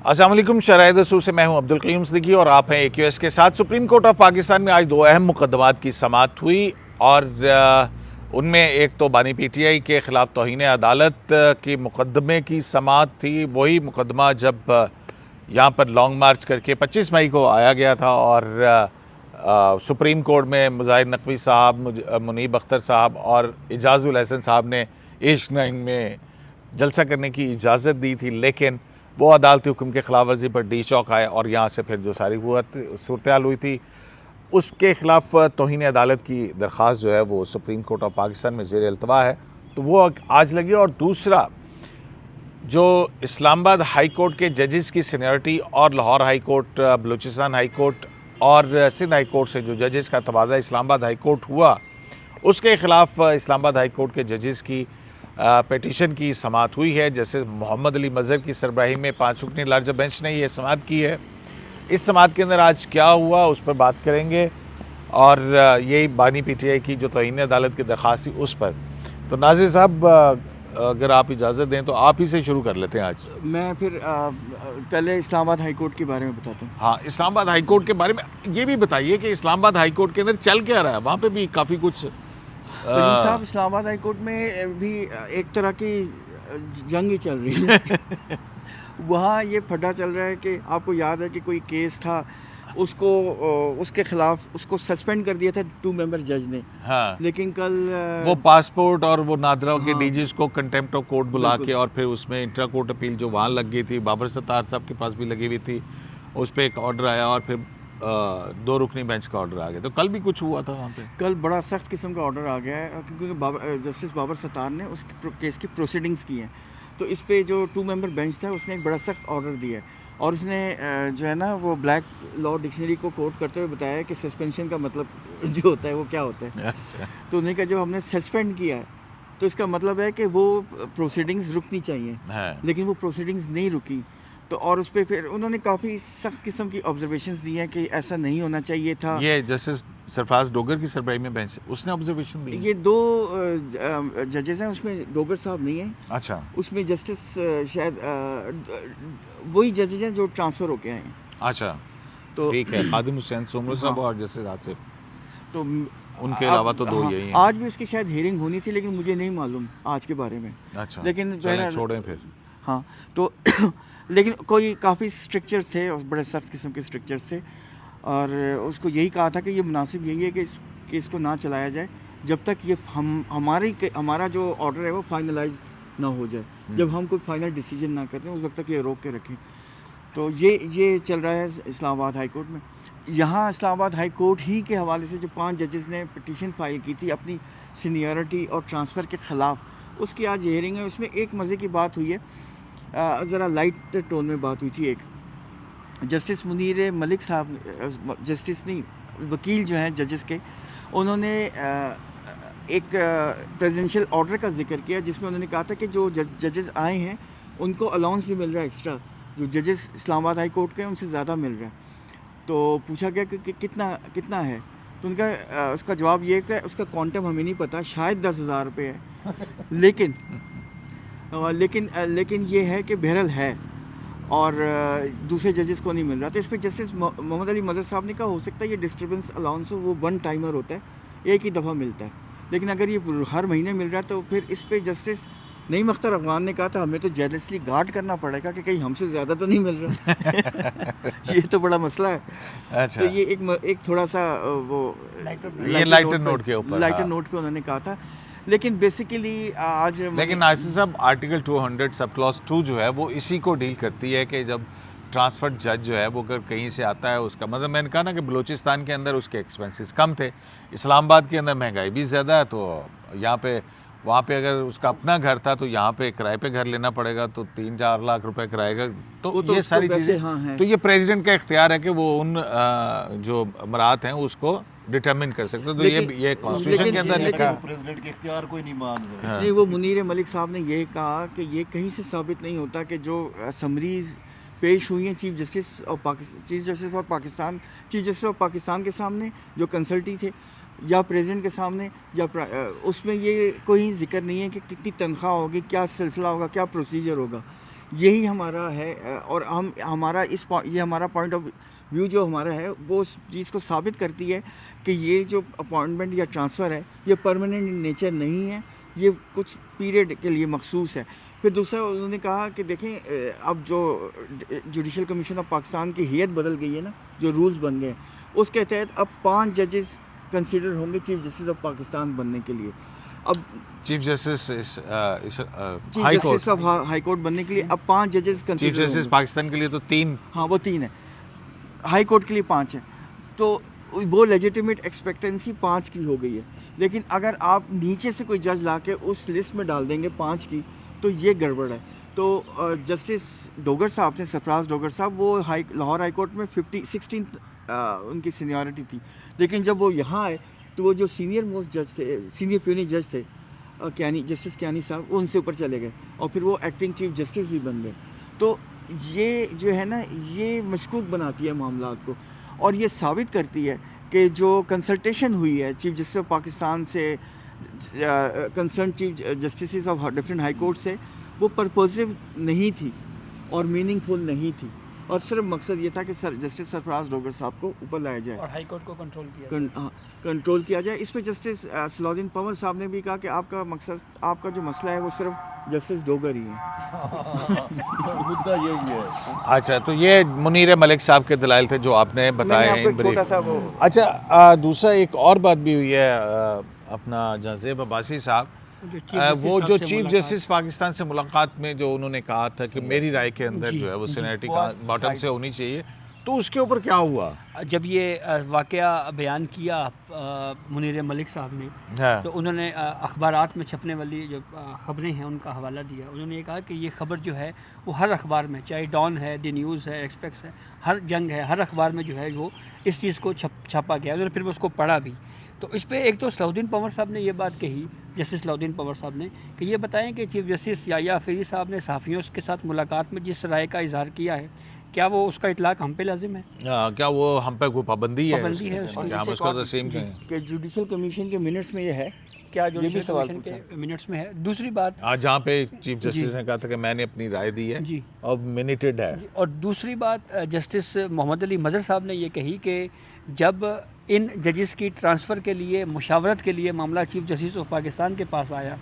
السلام علیکم، شرائط رسول سے میں ہوں عبدالقیوم صدیقی اور آپ ہیں AQS کے ساتھ۔ سپریم کورٹ آف پاکستان میں آج دو اہم مقدمات کی سماعت ہوئی اور ان میں ایک تو بانی PTI کے خلاف توہین عدالت کی مقدمے کی سماعت تھی۔ وہی مقدمہ جب یہاں پر لانگ مارچ کر کے 25 مئی کو آیا گیا تھا اور سپریم کورٹ میں مظاہر نقوی صاحب، منیب اختر صاحب اور اعجاز الحسن صاحب نے ایش 9 میں جلسہ کرنے کی اجازت دی تھی، لیکن وہ عدالتی حکم کے خلاف ورزی پر ڈی چوک آئے اور یہاں سے پھر جو ساری صورتحال ہوئی تھی اس کے خلاف توہین عدالت کی درخواست جو ہے وہ سپریم کورٹ آف پاکستان میں زیر التوا ہے، تو وہ آج لگی۔ اور دوسرا جو اسلام آباد ہائی کورٹ کے ججز کی سینیورٹی اور Lahore high court, Balochistan high court اور سندھ ہائی کورٹ سے جو ججز کا تبادلہ اسلام آباد ہائی کورٹ ہوا، اس کے خلاف اسلام آباد ہائی کورٹ کے ججز کی پیٹیشن کی سماعت ہوئی ہے۔ جسٹس محمد علی مظہر کی سربراہی میں 5 رکنی لارجر بینچ نے یہ سماعت کی ہے۔ اس سماعت کے اندر آج کیا ہوا اس پر بات کریں گے اور یہی بانی PTI کی جو توہین عدالت کی درخواست تھی اس پر۔ تو ناظر صاحب اگر آپ اجازت دیں تو آپ ہی سے شروع کر لیتے ہیں آج۔ میں پھر پہلے اسلام آباد ہائی کورٹ کے بارے میں بتاتا ہوں۔ ہاں، اسلام آباد ہائی کورٹ کے بارے میں یہ بھی بتائیے کہ اسلام آباد ہائی کورٹ کے اندر چل کیا رہا ہے؟ وہاں پہ بھی کافی کچھ صاحب اسلام آباد ہائی کورٹ میں بھی ایک طرح کی جنگ ہی چل رہی ہے۔ وہاں یہ پھڈا چل رہا ہے کہ آپ کو یاد ہے کہ کوئی کیس تھا، اس کو اس کے خلاف اس کو سسپینڈ کر دیا تھا 2 ممبر جج نے، لیکن کل وہ پاسپورٹ اور وہ نادرا کے ڈیجز کو کنٹیمپٹ آف کورٹ بلا کے اور پھر اس میں انٹرا کورٹ اپیل جو وہاں لگ گئی تھی، بابر ستار صاحب کے پاس بھی لگی ہوئی تھی، اس پہ ایک آرڈر آیا اور پھر 2 رکنی بینچ کا آرڈر آ گیا۔ تو کل بھی کچھ ہوا تھا وہاں پہ؟ کل بڑا سخت قسم کا آرڈر آ گیا ہے کیونکہ جسٹس بابر ستار نے اس کیس کی پروسیڈنگز کی ہیں، تو اس پہ جو 2 ممبر بینچ تھا اس نے ایک بڑا سخت آرڈر دیا ہے اور اس نے جو ہے نا وہ بلیک لا ڈکشنری کو کوٹ کرتے ہوئے بتایا کہ سسپینشن کا مطلب جو ہوتا ہے وہ کیا ہوتا ہے۔ تو انہوں نے کہا جب ہم نے سسپینڈ کیا ہے تو اس کا مطلب ہے کہ وہ پروسیڈنگز رکنی چاہیے، لیکن وہ پروسیڈنگز نہیں رکی، تو اور اس پہ پھر انہوں نے کافی سخت قسم کی آبزرویشنز دی ہیں کہ ایسا نہیں ہونا چاہیے تھا۔ یہ جسٹس سرفراز ڈوگر کی سربراہی میں بینچ اس نے آبزرویشن دی؟ یہ 2 ججز ہیں، اس میں ڈوگر صاحب نہیں ہیں۔ اچھا، اس میں جسٹس شاید وہی ججز ہیں جو ٹرانسفر ہو کے آئے ہیں۔ اچھا، تو ٹھیک ہے، خادم حسین سومرو صاحب اور جسٹس آصف، تو ان کے علاوہ تو 2 یہی ہیں۔ آج بھی اس کی شاید ہیئرنگ ہونی تھی لیکن مجھے نہیں معلوم آج کے بارے میں۔ اچھا، لیکن چھوڑیں پھر۔ ہاں، تو لیکن کوئی کافی اسٹرکچرز تھے اور بڑے سخت قسم کے اسٹرکچرز تھے، اور اس کو یہی کہا تھا کہ یہ مناسب یہی ہے کہ اس کیس کو نہ چلایا جائے جب تک یہ ہمارا جو آرڈر ہے وہ فائنلائز نہ ہو جائے، جب ہم کوئی فائنل ڈیسیجن نہ کرتے ہیں اس وقت تک یہ روک کے رکھیں۔ تو یہ چل رہا ہے اسلام آباد ہائی کورٹ میں۔ یہاں اسلام آباد ہائی کورٹ ہی کے حوالے سے جو 5 ججز نے پٹیشن فائل کی تھی اپنی سینیورٹی اور ٹرانسفر کے خلاف، اس کی آج ہیئرنگ ہے۔ اس میں ایک مزے کی بات ہوئی ہے، ذرا لائٹ ٹون میں بات ہوئی تھی۔ ایک جسٹس منیر ملک صاحب، جسٹس نہیں وکیل جو ہیں ججز کے، انہوں نے ایک پریزیڈنشیل آرڈر کا ذکر کیا جس میں انہوں نے کہا تھا کہ جو ججز آئے ہیں ان کو الاؤنس بھی مل رہا ہے ایکسٹرا، جو ججز اسلام آباد ہائی کورٹ کے ہیں ان سے زیادہ مل رہا ہے۔ تو پوچھا گیا کہ کتنا ہے، تو ان کا اس کا جواب یہ کہ اس کا کوانٹم ہمیں نہیں پتہ، شاید 10,000 روپے ہے، لیکن یہ ہے کہ بہرحال ہے اور دوسرے ججز کو نہیں مل رہا۔ تو اس پہ جسٹس محمد علی مظہر صاحب نے کہا ہو سکتا ہے یہ ڈسٹربنس الاؤنس ہو، وہ 1 ٹائمر ہوتا ہے، ایک ہی دفعہ ملتا ہے، لیکن اگر یہ ہر مہینے مل رہا ہے تو پھر اس پہ جسٹس نعیم اختر افغان نے کہا تھا ہمیں تو جیلسلی گارڈ کرنا پڑے گا کہ کہیں ہم سے زیادہ تو نہیں مل رہا۔ یہ تو بڑا مسئلہ ہے۔ تو یہ ایک تھوڑا سا وہ لائٹر نوٹ کے اوپر، لائٹر نوٹ پہ انہوں نے کہا تھا، لیکن بیسیکلی آج لیکن ناصر صاحب آرٹیکل 200 سب کلاس 2 جو ہے وہ اسی کو ڈیل کرتی ہے کہ جب ٹرانسفرڈ جج جو ہے وہ اگر کہیں سے آتا ہے، اس کا مطلب میں نے کہا نا کہ بلوچستان کے اندر اس کے ایکسپینسز کم تھے، اسلام آباد کے اندر مہنگائی بھی زیادہ ہے، تو یہاں پہ وہاں پہ اگر اس کا اپنا گھر تھا تو یہاں پہ کرائے پہ گھر لینا پڑے گا، تو 3-4 لاکھ روپے کرائے گا، تو یہ ساری چیزیں، تو یہ پریزیڈنٹ کا اختیار ہے کہ وہ ان جو امرات ہیں اس کو ڈٹرمن کر سکتے، تو یہ کانسٹیٹیوشن کے اندر لکھا ہے۔ پریزیڈنٹ کے اختیار کوئی نہیں مان رہے۔ نہیں، وہ منیر ملک صاحب نے یہ کہا کہ یہ کہیں سے ثابت نہیں ہوتا کہ جو سمریز پیش ہوئی ہیں چیف جسٹس آف پاکستان کے سامنے جو کنسلٹی تھے یا پریزیڈنٹ کے سامنے یا اس میں یہ کوئی ذکر نہیں ہے کہ کتنی تنخواہ ہوگی، کیا سلسلہ ہوگا، کیا پروسیجر ہوگا۔ یہی ہمارا ہے اور ہمارا یہ ہمارا پوائنٹ آف ویو جو ہمارا ہے وہ اس چیز کو ثابت کرتی ہے کہ یہ جو اپوائنٹمنٹ یا ٹرانسفر ہے یہ پرماننٹ ان نیچر نہیں ہے، یہ کچھ پیریڈ کے لیے مخصوص ہے۔ پھر دوسرا انہوں نے کہا کہ دیکھیں اب جو جوڈیشل کمیشن آف پاکستان کی ہیئت بدل گئی ہے نا، جو رولز بن گئے اس کے تحت اب 5 ججز کنسیڈر ہوں گے چیف جسٹس آف پاکستان بننے کے لیے۔ اب chief justice chief justice of high court بننے کے لیے اب 5 ججز چیف کنسیڈر جسٹس پاکستان کے لیے تو 3، ہاں وہ 3 ہے، ہائی کورٹ کے لیے 5 ہے، تو وہ لیجیٹیمیٹ ایکسپیکٹنسی 5 کی ہو گئی ہے۔ لیکن اگر آپ نیچے سے کوئی جج لا کے اس لسٹ میں ڈال دیں گے 5 کی تو یہ گڑبڑ ہے۔ تو جسٹس ڈوگر صاحب تھے، سرفراز ڈوگر صاحب، وہ لاہور ہائی کورٹ میں 16 ان کی سینیورٹی تھی، لیکن جب وہ یہاں آئے تو وہ جو سینئر موسٹ جج تھے، سینئر پیونی جج تھے جسٹس کیانی صاحب، وہ ان سے اوپر چلے گئے اور پھر وہ ایکٹنگ چیف جسٹس بھی بن گئے۔ تو یہ جو ہے نا یہ مشکوک بناتی ہے معاملات کو، اور یہ ثابت کرتی ہے کہ جو کنسلٹیشن ہوئی ہے چیف جسٹس آف پاکستان سے concern chief justices of different high court سے، وہ پرپوزیو نہیں تھی اور میننگ فل نہیں تھی، اور صرف مقصد یہ تھا کہ جسٹس سرفراز ڈوگر صاحب کو اوپر لایا جائے اور ہائی کورٹ کو کنٹرول کیا جائے۔ اس پہ جسٹس صلاح الدین پنور صاحب نے بھی کہا کہ آپ کا جو مسئلہ ہے وہ صرف جسٹس ڈوگر ہی ہے۔ مدعا یہی ہے۔ اچھا، تو یہ منیر ملک صاحب کے دلائل تھے جو آپ نے بتائے ہیں چھوٹا سا وہ اچھا، دوسرا ایک اور بات بھی ہوئی ہے، اپنا جہزیب عباسی صاحب، وہ جو چیف جسٹس پاکستان سے ملاقات میں جو انہوں نے کہا تھا کہ میری رائے کے اندر جو ہے وہ سینیٹری کا باٹم سے ہونی چاہیے، تو اس کے اوپر کیا ہوا؟ جب یہ واقعہ بیان کیا منیر ملک صاحب نے، تو انہوں نے اخبارات میں چھپنے والی جو خبریں ہیں ان کا حوالہ دیا۔ انہوں نے یہ کہا کہ یہ خبر جو ہے وہ ہر اخبار میں، چاہے ڈان ہے، دی نیوز ہے، ایکسپریس ہے، ہر جنگ ہے، ہر اخبار میں جو ہے وہ اس چیز کو چھاپا گیا۔ انہوں نے پھر اس کو پڑھا بھی۔ تو اس پہ ایک تو صلاح الدین پنور صاحب نے یہ بات کہی، جسٹس صلاح الدین پنور صاحب نے، کہ یہ بتائیں کہ چیف جسٹس یحییٰ فیضی صاحب نے صحافیوں کے ساتھ ملاقات میں جس رائے کا اظہار کیا ہے، کیا وہ اس کا اطلاق ہم پہ لازم ہے؟ کیا وہ ہم پہ کوئی پابندی ہے اس کی؟ ہم اس کو تسلیم کریں کہ جوڈیشل کمیشن کے منٹس میں یہ ہے، کیا جو یہ بھی سوال کے منٹس میں ہے؟ دوسری بات، آج جہاں پہ چیف جسٹس نے کہا تھا کہ میں نے اپنی رائے دی ہے جی، اور منیٹڈ ہے، اور دوسری بات جسٹس محمد علی مظہر صاحب نے یہ کہی کہ جب ان ججز کی ٹرانسفر کے لیے مشاورت کے لیے معاملہ چیف جسٹس آف پاکستان کے پاس آیا،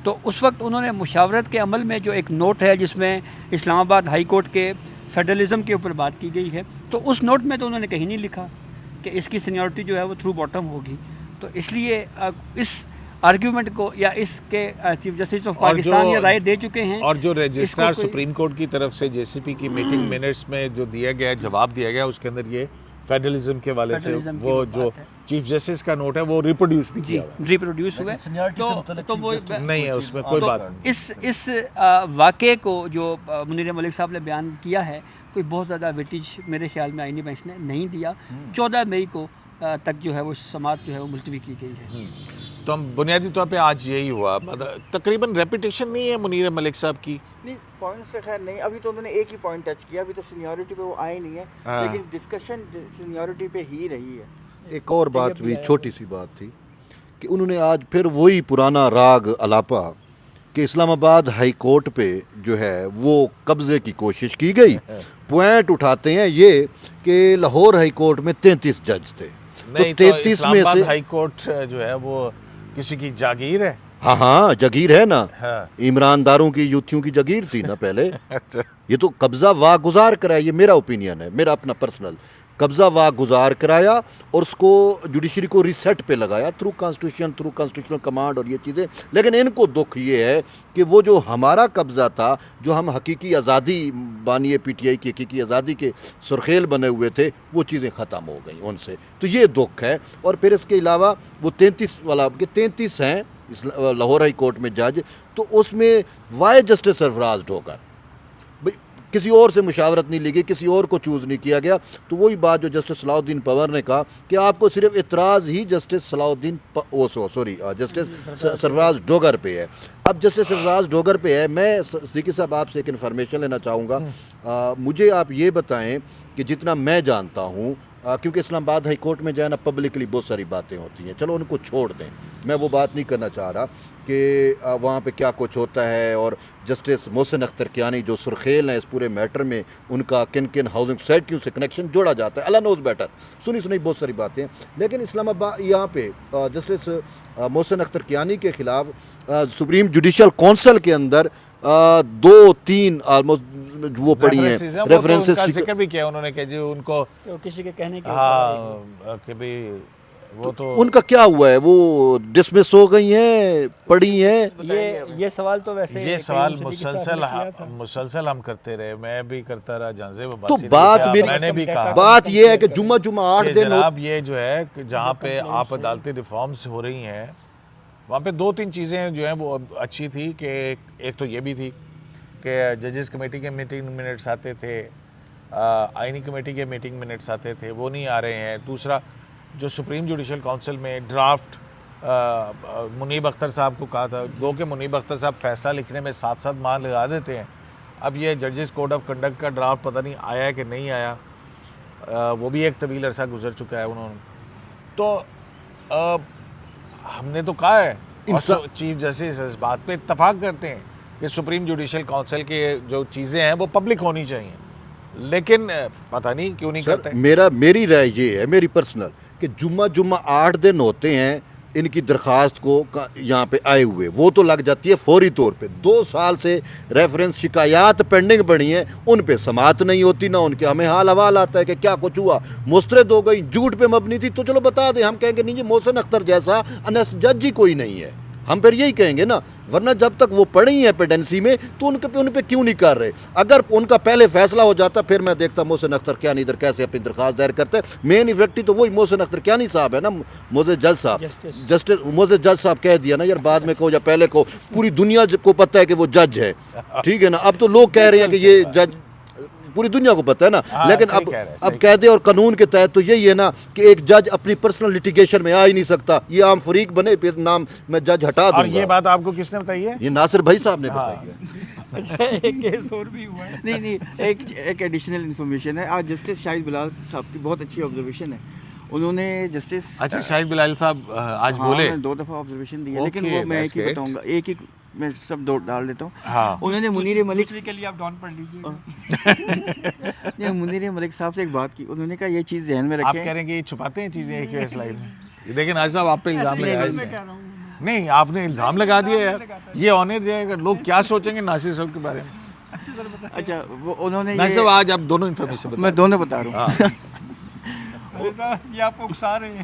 تو اس وقت انہوں نے مشاورت کے عمل میں جو ایک نوٹ ہے جس میں اسلام آباد ہائی کورٹ کے فیڈرلزم کے اوپر بات کی گئی ہے، تو اس نوٹ میں تو انہوں نے کہیں نہیں لکھا کہ اس کی سینیورٹی جو ہے وہ تھرو باٹم ہوگی۔ تو اس لیے اس آرگیومنٹ کو یا اس کے چیف جسٹس آف پاکستان یہ رائے دے چکے ہیں، اور جو رجسٹرار سپریم کورٹ کی طرف سے جے سی پی کی میٹنگ منٹس میں جو دیا گیا جواب دیا گیا، اس کے اندر یہ فیڈرلزم کے والے سے وہ جو چیف جسٹس کا نوٹ ہے وہ ریپروڈیوس بھی کیا ہوا ہے، ریپروڈیوس ہوئے، تو وہ نہیں ہے اس میں کوئی بات نہیں۔ اس واقعے کو جو منیر ملک صاحب نے بیان کیا ہے، کوئی بہت زیادہ ویٹیج میرے خیال میں آئینی بینچ نے نہیں دیا۔ 14 مئی کو تک جو ہے وہ سماعت جو ہے وہ ملتوی کی گئی ہے۔ تو ہم بنیادی طور پہ آج یہی ہوا، تقریباً ریپیٹیشن نہیں ہے منیر ملک صاحب کی، نہیں پوائنٹس سے خیر نہیں، ابھی تو انہوں نے ایک ہی پوائنٹ ٹچ کیا، ابھی تو سینیورٹی پہ وہ آئے نہیں ہے، لیکن ڈسکشن سینیورٹی پہ ہی رہی ہے۔ ایک اور بات بھی چھوٹی سی بات تھی کہ انہوں نے آج پھر وہی پرانا راگ الاپا کہ اسلام آباد ہائی کورٹ پہ جو ہے وہ قبضے کی کوشش کی گئی۔ پوائنٹ اٹھاتے ہیں یہ کہ لاہور ہائی کورٹ میں 33 جج تھے، تو 33 میں سے ہائی کورٹ جو ہے وہ کسی کی جاگیر ہے، ہاں جگیر ہے نا، عمران داروں کی یوتھیوں کی جگیر تھی نا پہلے، یہ تو قبضہ واگزار کرایا، یہ میرا اوپینین ہے، میرا اپنا پرسنل، قبضہ واگزار کرایا اور اس کو جوڈیشری کو ریسیٹ پہ لگایا تھرو کانسٹیٹیوشنل کمانڈ اور یہ چیزیں۔ لیکن ان کو دکھ یہ ہے کہ وہ جو ہمارا قبضہ تھا، جو ہم حقیقی آزادی بانی پی ٹی آئی کی حقیقی آزادی کے سرخیل بنے ہوئے تھے، وہ چیزیں ختم ہو گئیں ان سے، تو یہ دکھ ہے۔ اور پھر اس کے علاوہ وہ 33 ہیں لاہور ہائی کورٹ میں جج، تو اس میں وائی جسٹس سرفراز ڈوگر، کسی اور سے مشاورت نہیں لی گئی، کسی اور کو چوز نہیں کیا گیا۔ تو وہی بات جو جسٹس صلاح الدین پنور نے کہا کہ آپ کو صرف اعتراض ہی جسٹس جسٹس سرفراز ڈوگر پہ ہے۔ اب جسٹس سرفراز ڈوگر پہ ہے، میں صدیقی صاحب آپ سے ایک انفارمیشن لینا چاہوں گا، مجھے آپ یہ بتائیں کہ جتنا میں جانتا ہوں کیونکہ اسلام آباد ہائی کورٹ میں جو ہے نا پبلکلی بہت ساری باتیں ہوتی ہیں, چلو ان کو چھوڑ دیں, میں وہ بات نہیں کرنا چاہ رہا کہ وہاں پہ کیا کچھ ہوتا ہے, اور جسٹس محسن اختر کیانی جو سرخیل ہیں اس پورے میٹر میں, ان کا کن کن ہاؤسنگ سوسائٹیوں سے کنیکشن جوڑا جاتا ہے, اللہ نوز بیٹر, سنی بہت ساری باتیں. لیکن اسلام آباد یہاں پہ جسٹس محسن اختر کیانی کے خلاف سپریم جوڈیشل کونسل کے اندر 2-3 آلموسٹ وہ پڑی ہیں ریفرنسز, ذکر بھی کیا انہوں نے کہ جی ان کو کسی کے کہنے کے ہاں کہ بھی وہ تو ان کا کیا ہوا ہے, وہ ڈسمس ہو گئی ہیں, پڑھی ہیں. یہ سوال تو ویسے یہ سوال مسلسل ہم کرتے رہے, میں بھی کرتا رہا, جہاں سے تو بات میں نے بھی کہا, بات یہ ہے کہ جمعہ 8 دن جناب یہ جو ہے جہاں پہ آپ عدالتی ریفارمز ہو رہی ہیں وہاں پہ 2-3 چیزیں جو ہیں وہ اچھی تھی, کہ ایک تو یہ بھی تھی کہ ججز کمیٹی کے میٹنگ منٹس آتے تھے, آئینی کمیٹی کے میٹنگ منٹس آتے تھے, وہ نہیں آ رہے ہیں. دوسرا جو سپریم جوڈیشل کونسل میں ڈرافٹ منیب اختر صاحب کو کہا تھا, گو کہ منیب اختر صاحب فیصلہ لکھنے میں 7 ماہ لگا دیتے ہیں, اب یہ ججز کوڈ آف کنڈکٹ کا ڈرافٹ پتہ نہیں آیا ہے کہ نہیں آیا, وہ بھی ایک طویل عرصہ گزر چکا ہے انہوں نے. تو ہم نے تو کہا ہے, چیف جسٹس اس بات پہ اتفاق کرتے ہیں کہ سپریم جوڈیشل کونسل کے جو چیزیں ہیں وہ پبلک ہونی چاہیے, لیکن پتہ نہیں کیوں نہیں کرتے. میری رائے یہ ہے, میری پرسنل, کہ جمعہ 8 دن ہوتے ہیں ان کی درخواست کو یہاں پہ آئے ہوئے, وہ تو لگ جاتی ہے فوری طور پہ. 2 سال سے ریفرنس شکایات پینڈنگ پڑی ہیں, ان پہ سماعت نہیں ہوتی, نہ ان کے ہمیں حال حوال آتا ہے کہ کیا کچھ ہوا, مسترد ہو گئی, جھوٹ پہ مبنی تھی, تو چلو بتا دیں, ہم کہیں گے نہیں جی محسن اختر جیسا انیسٹ جج ہی کوئی نہیں ہے, ہم پھر یہی کہیں گے نا. ورنہ جب تک وہ پڑھی ہیں پیڈنسی میں تو ان پہ کیوں نہیں کر رہے. اگر ان کا پہلے فیصلہ ہو جاتا پھر میں دیکھتا محسن اختر کیانی ادھر کیسے اپنی درخواست دائر کرتے. مین ایفیکٹی تو وہی محسن اختر کیانی صاحب ہے نا, محسن جج صاحب, جسٹس محسن جج صاحب کہہ دیا نا یار, بعد میں کہو یا پہلے کو, پوری دنیا کو پتہ ہے کہ وہ جج ہے, ٹھیک ہے نا. اب تو لوگ کہہ رہے ہیں کہ یہ جج پوری دنیا کو پتہ ہے نا, لیکن اب قاعدے اور قانون کے تحت تو یہی ہے نا کہ ایک جج اپنی پرسنل لٹیگیشن میں آ ہی نہیں سکتا, یہ عام فریق بنے, پھر نام میں جج ہٹا دوں گا. اور یہ بات آپ کو کس نے بتائی ہے؟ یہ ناصر بھائی صاحب نے بتائی ہے. ایک کیس اور بھی ہوا ہے. نہیں, ایک ایڈیشنل انفارمیشن ہے. آج جسٹس شاہد بلال صاحب کی بہت اچھی آبزرویشن ہے. انہوں نے جسٹس اچھا شاہد بلال صاحب آج بولے, 2 دفعہ آبزرویشن دی ہے, لیکن وہ میں ایک ہی بتاؤں گا, ایک ہی میں سب 2 ڈال دیتا ہوں. انہوں نے منیر ملک کے لیے آپ ڈاؤن پڑھ لیجیے. منیر ملک صاحب سے ایک بات کی, انہوں نے کہا یہ چیز ذہن میں رکھیں. آپ کہہ رہے ہیں کہ یہ چھپاتے ہیں چیزیں ایک اس لائن میں, دیکھیں آج صاحب آپ پہ الزام لگایا ہے. نہیں, آپ نے الزام لگا دیا یار, یہ آنر دیا کہ لوگ کیا سوچیں گے ناصر صاحب کے بارے میں. اچھا وہ انہوں نے ناصر صاحب آج آپ دونوں انفارمیشن میں دونوں بتا رہا ہوں. یہ آپ کو اکسا رہے ہیں,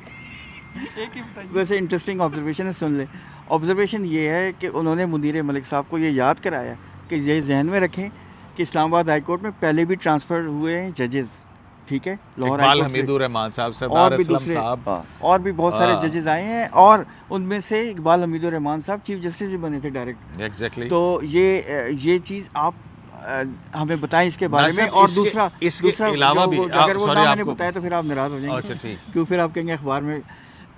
ایک ہی بتائیے. ویسے انٹرسٹنگ آبزرویشن ہے, سن لیں. آبزرویشن یہ ہے کہ انہوں نے منیر ملک صاحب کو یہ یاد کرایا کہ یہ ذہن میں رکھیں کہ اسلام آباد ہائی کورٹ میں پہلے بھی ٹرانسفر ہوئے ہیں ججز, ٹھیک ہے, لاہور ہائی کورٹ سے, حمید الرحمان صاحب, اور سردار بھی اسلم دوسرے صاحب, اور بھی بہت سارے ججز آئے ہیں, اور ان میں سے اقبال حمید الرحمان صاحب چیف جسٹس بھی بنے تھے ڈائریکٹ. ایگزیکٹلی. تو یہ چیز آپ ہمیں بتائیں اس کے بارے میں. اور دوسرا اس کے علاوہ بھی اگر وہ نام میں نے بتایا تو پھر آپ ناراض ہو جائیں گے. اچھا ٹھیک. کیوں پھر آپ کہیں گے اخبار میں.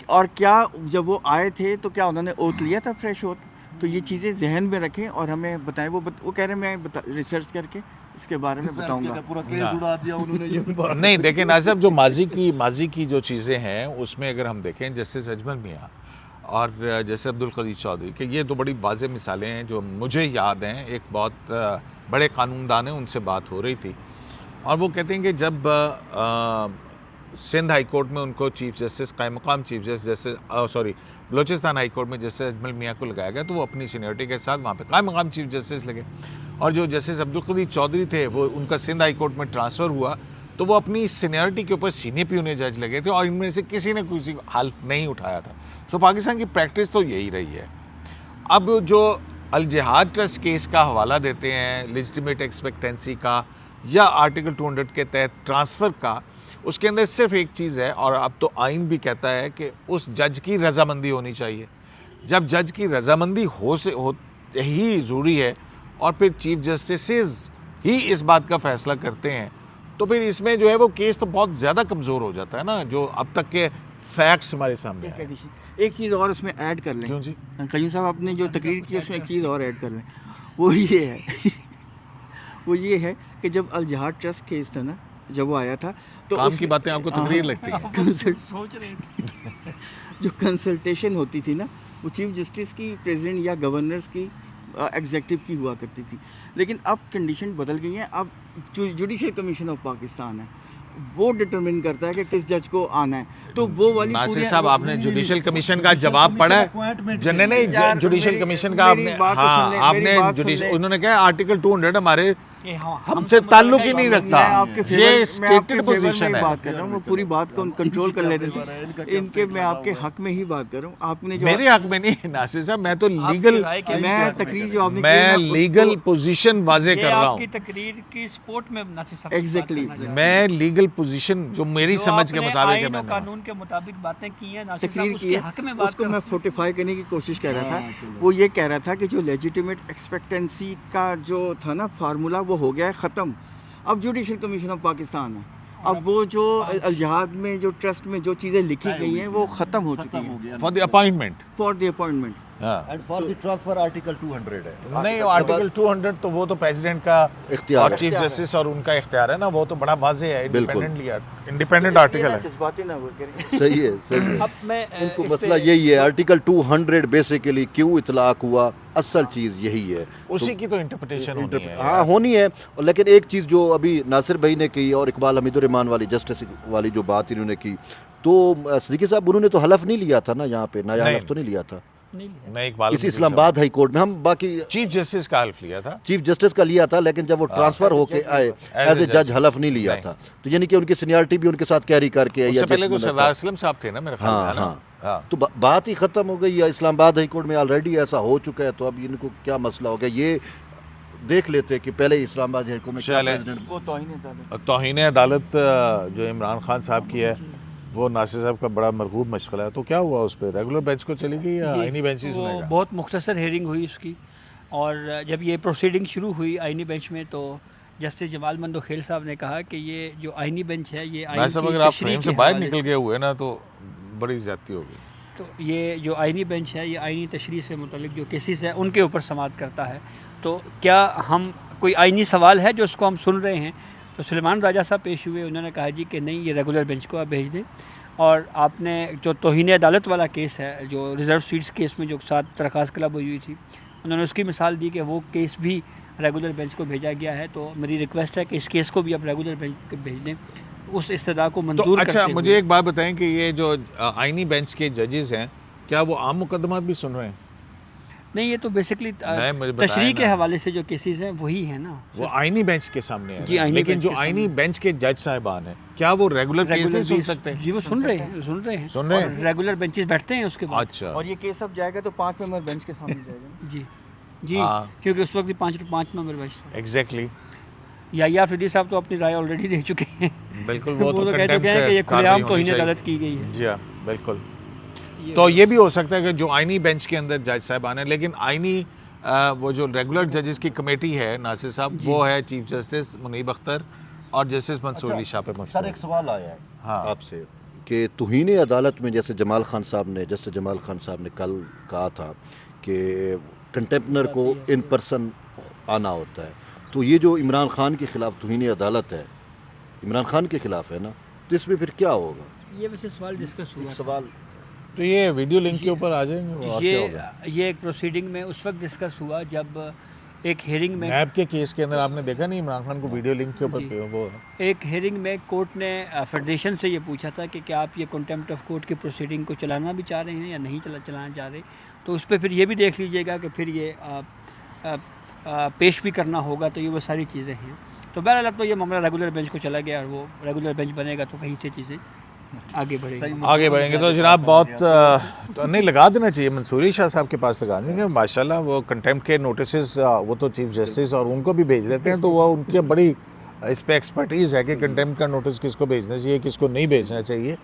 اور کیا جب وہ آئے تھے تو کیا انہوں نے اوتھ لیا تھا, فریش اوتھ؟ تو یہ چیزیں ذہن میں رکھیں اور ہمیں بتائیں. وہ کہہ رہے ہیں میں ریسرچ کر کے اس کے بارے میں بتاؤں گا. نہیں دیکھیں ناصر, جو ماضی کی جو چیزیں ہیں اس میں اگر ہم دیکھیں جسٹس اجمل میاں اور جیسے عبدالقدیر چودھری, کہ یہ 2 بڑی واضح مثالیں ہیں جو مجھے یاد ہیں. ایک بہت بڑے قانون دان ہیں, ان سے بات ہو رہی تھی اور وہ کہتے ہیں کہ جب سندھ ہائی کورٹ میں ان کو چیف جسٹس قائم مقام chief justice Balochistan high court میں جسٹس اجمل میاں کو لگایا گیا, تو وہ اپنی سینیورٹی کے ساتھ وہاں پہ قائم مقام چیف جسٹس لگے. اور جو جسٹس عبدالقدیر چودھری تھے وہ ان کا سندھ ہائی کورٹ میں ٹرانسفر ہوا تو وہ اپنی سینیورٹی کے اوپر سینئر پیونے جج لگے تھے, اور ان میں سے کسی نے کسی حلف نہیں اٹھایا تھا. سو پاکستان کی پریکٹس تو یہی رہی ہے. اب جو الجہاد ٹرسٹ کیس کا حوالہ دیتے ہیں, لیجٹیمیٹ ایکسپیکٹنسی کا یا آرٹیکل 200 کے تحت ٹرانسفر کا, اس کے اندر صرف ایک چیز ہے, اور اب تو آئین بھی کہتا ہے کہ اس جج کی رضامندی ہونی چاہیے. جب جج کی رضامندی ہی ضروری ہے اور پھر چیف جسٹسز ہی اس بات کا فیصلہ کرتے ہیں, تو پھر اس میں جو ہے وہ کیس تو بہت زیادہ کمزور ہو جاتا ہے نا, جو اب تک کے فیکٹس ہمارے سامنے ہیں. ایک چیز اور اس میں ایڈ کر لیں. کیوں جی؟ قیوم صاحب آپ نے جو تقریر کی اس میں ایک چیز اور ایڈ کر لیں. وہ یہ ہے کہ جب الجہاد ٹرسٹ کیس تھا نا, جب وہ آیا تھا تو کام کی باتیں آپ کو تقریر لگتی ہیں. سوچ رہے تھے جو کنسلٹیشن ہوتی تھی نا وہ چیف جسٹس کی، پریزیڈنٹ یا گورنرز کی، ایگزیکٹو کی ہوا کرتی تھی. لیکن اب کنڈیشن بدل گئی ہیں. اب جوڈیشل کمیشن آف پاکستان ہے، وہ ڈٹرمن کرتا ہے کہ کس جج کو آنا ہے. تو وہ والی ناصر صاحب آپ نے جوڈیشل کمیشن کا جواب پڑھا ہے؟ نہیں جوڈیشل کمیشن کا آپ نے، ہاں آپ نے انہوں نے کہا آرٹیکل 200 ہمارے ہم سے تعلق ہی نہیں رکھتا. یہ اسٹیٹڈ پوزیشن ہے. بات کر رہا ہوں، وہ پوری بات کو کنٹرول کر لیتے تھے. ان کے میں آپ کے حق میں ہی بات کر رہا ہوں. آپ نے جو میرے حق میں نہیں ناصر صاحب، میں تو لیگل، میں تقریر جو آپ نے میں لیگل پوزیشن واضح کر رہا آپ کی ہوں. تقریر کی سپورٹ میں ناصر صاحب ایگزیکٹلی میں لیگل پوزیشن جو میری سمجھ کے مطابق ہے، میں قانون کے مطابق باتیں کی ہیں ناصر تقریر صاحب، اس کی کے ہے. حق میں اس بات کو میں فورٹیفائی کرنے کی کوشش کر رہا تھا. وہ یہ کہہ رہا تھا کہ جو لیجیٹیمیٹ ایکسپیکٹنسی کا جو تھا نا فارمولا، وہ ہو گیا ہے ختم. اب جوڈیشل کمیشن آف پاکستان ہے. اب وہ جو الجہاد میں جو ٹرسٹ میں جو چیزیں لکھی گئی ہیں وہ ختم ہو چکی ہیں. For the appointment, for the appointment. And for the transfer article 200 ہے. نہیں آرٹیکل 200 تو وہ تو پریزیڈنٹ کا اختیار اور ہے. چیف جسٹس اور ان کا اختیار ہے نا، وہ تو بڑا واضح ہے، بالکل. انڈیپینڈنٹ آرٹیکل ہے. جذباتی نہ ہو کریں. صحیح ہے، صحیح ہے. اب میں ان کو مسئلہ یہی ہے آرٹیکل 200 بیسیکلی کیوں اطلاق ہوا، اصل چیز یہی ہے. اسی کی تو انٹرپریٹیشن ہونی ہے. ہاں ہونی ہے. لیکن ایک چیز جو ابھی ناصر بھائی نے کی اور اقبال حمید الرحمان والی جسٹس والی جو بات انہوں نے کی، تو صدیقی صاحب انہوں نے تو حلف نہیں لیا تھا نا یہاں پہ، نیا حلف تو نہیں لیا تھا نہیں اقبال اسی اسلام آباد ہائی کورٹ میں. ہم باقی چیف جسٹس کا حلف لیا تھا، چیف جسٹس کا لیا تھا، لیکن جب وہ ٹرانسفر ہو کے آئے ایز اے جج حلف نہیں لیا تھا. تو یعنی کہ ان کی سینیارٹی بھی ان کے ساتھ کیری کر کے، اس سے پہلے تو سردار اسلم صاحب تھے نا میرے خیال میں. ہاں تو بات ہی ختم ہو گئی. اسلام آباد ہائی کورٹ میں آلریڈی ایسا ہو چکا ہے، تو اب ان کو کیا مسئلہ ہو گیا. یہ دیکھ لیتے کہ پہلے اسلام آباد ہائی کورٹ میں کیا پریزیڈنٹ وہ توہین عدالت. توہین عدالت جو عمران خان صاحب کی ہے، وہ ناصر صاحب کا بڑا مرغوب مشغلہ ہے. تو کیا ہوا اس پہ؟ ریگولر بینچ کو چلی گئی یا آئینی بینچ ہی سنے گا؟ بہت مختصر ہیئرنگ ہوئی اس کی، اور جب یہ پروسیڈنگ شروع ہوئی آئینی بینچ میں تو جسٹس جمال مندوخیل صاحب نے کہا کہ یہ جو آئینی بینچ ہے یہ میں سب اگر آپ فریم سے باہر نکل گئے ہوئے نا تو بڑی زیادتی ہوگی. تو یہ جو آئینی بینچ ہے یہ آئینی تشریح سے متعلق جو کیسز ہیں ان کے اوپر سماعت کرتا ہے. تو کیا ہم کوئی آئینی سوال ہے جو اس کو ہم سن رہے ہیں؟ تو سلیمان راجہ صاحب پیش ہوئے، انہوں نے کہا جی کہ نہیں، یہ ریگولر بینچ کو آپ بھیج دیں. اور آپ نے جو توہین عدالت والا کیس ہے، جو ریزرو سیٹس کیس میں جو 7 درخواست کلب ہوئی تھی، انہوں نے اس کی مثال دی کہ وہ کیس بھی ریگولر بینچ کو بھیجا گیا ہے. تو میری ریکویسٹ ہے کہ اس کیس کو بھی آپ ریگولر بینچ کو بھیج دیں، اس استدعا کو منظور کرتے اچھا ہوئے. مجھے ایک بات بتائیں کہ یہ جو آئینی بینچ کے ججز ہیں، کیا وہ عام مقدمات بھی سن رہے ہیں؟ نہیں، یہ تو بیسکلی مجھے بتائیں تشریح کے نا. حوالے سے جو کیسز ہیں وہی ہیں نا. وہ آئینی بینچ کے سامنے جی، ہے، آئینی لیکن بینچ جو کے آئینی بینچ کے جج صاحبان ہیں، کیا وہ ریگولر کیس نہیں سن سکتے؟ جی وہ سن رہے ہیں ریگولر بینچز بیٹھتے ہیں اس کے بعد. اچھا. اور یہ کیس اب جائے گا تو 5 ممبر بینچ کے سامنے جائے گا. جی جی، کیونکہ اس وقت بھی 5 ممبر بینچ تھا. ایگزیکٹلی. یا فریدی صاحب تو اپنی رائے آلریڈی دے چکے ہیں. بالکل، وہ تو کہہ چکے ہیں کہ یہ کھلے عام توہین عدالت کی گئی ہے. جی ہاں بالکل. تو یہ بھی ہو سکتا ہے کہ جو آئینی بینچ کے اندر جج صاحبان ہیں، لیکن آئینی وہ جو ریگولر ججز کی کمیٹی ہے ناصر صاحب، وہ ہے چیف جسٹس منیب اختر اور جسٹس منصور علی شاہ پہ سر مشتمل. ایک سوال آیا ہے آپ سے کہ توہین عدالت میں جیسے جمال خان صاحب نے، جسٹس جمال خان صاحب نے کل کہا تھا کہ کنٹمپنر کو ان پرسن آنا ہوتا ہے، تو یہ جو عمران خان کے خلاف توہین عدالت ہے، عمران خان کے خلاف ہے نا، تو اس میں پھر کیا ہوگا؟ یہ ویسے سوال ڈسکس ہوا. سوال تو یہ ویڈیو لنک کے اوپر آ جائیں گے. یہ ایک پروسیڈنگ میں اس وقت ڈسکس ہوا جب ایک ہیئرنگ میں نیب کے کیس کے اندر آپ نے دیکھا نہیں عمران خان کو ویڈیو لنک کے اوپر وہ ایک ہیئرنگ میں کورٹ نے فیڈریشن سے یہ پوچھا تھا کہ کیا آپ یہ کنٹمپٹ آف کورٹ کی پروسیڈنگ کو چلانا بھی چاہ رہے ہیں یا نہیں چلانا چاہ رہے. تو اس پہ پھر یہ بھی دیکھ لیجئے گا کہ پھر یہ پیش بھی کرنا ہوگا. تو یہ وہ ساری چیزیں ہیں. تو بہرحال اب تو یہ معاملہ ریگولر بینچ کو چلا گیا، اور وہ ریگولر بینچ بنے گا تو وہیں سے چیزیں آگے بڑھیں گے. تو جناب بہت نہیں لگا دینا چاہیے، منصور علی شاہ صاحب کے پاس لگا دیں گے ماشاءاللہ. وہ کنٹمپٹ کے نوٹسز وہ تو چیف جسٹس اور ان کو بھی بھیج دیتے ہیں، تو وہ ان کی بڑی اس پہ ایکسپرٹیز ہے کہ کنٹمپٹ کا نوٹس کس کو بھیجنا چاہیے، کس کو نہیں بھیجنا چاہیے.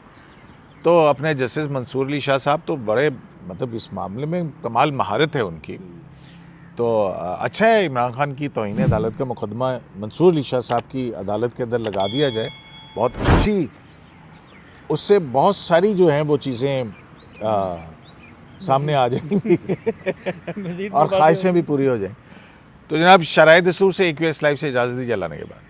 تو اپنے جسٹس منصور علی شاہ صاحب تو بڑے مطلب اس معاملے میں کمال مہارت ہے ان کی. تو اچھا ہے عمران خان کی توہین عدالت کا مقدمہ منصور علی شاہ صاحب کی عدالت کے اندر لگا دیا جائے. بہت اچھی، اس سے بہت ساری جو ہیں وہ چیزیں سامنے آ جائیں گی اور خواہشیں بھی پوری ہو جائیں. تو جناب شرائع دستور سے AQS لائیو سے اجازت دیجیے، اللہ نے کے بعد.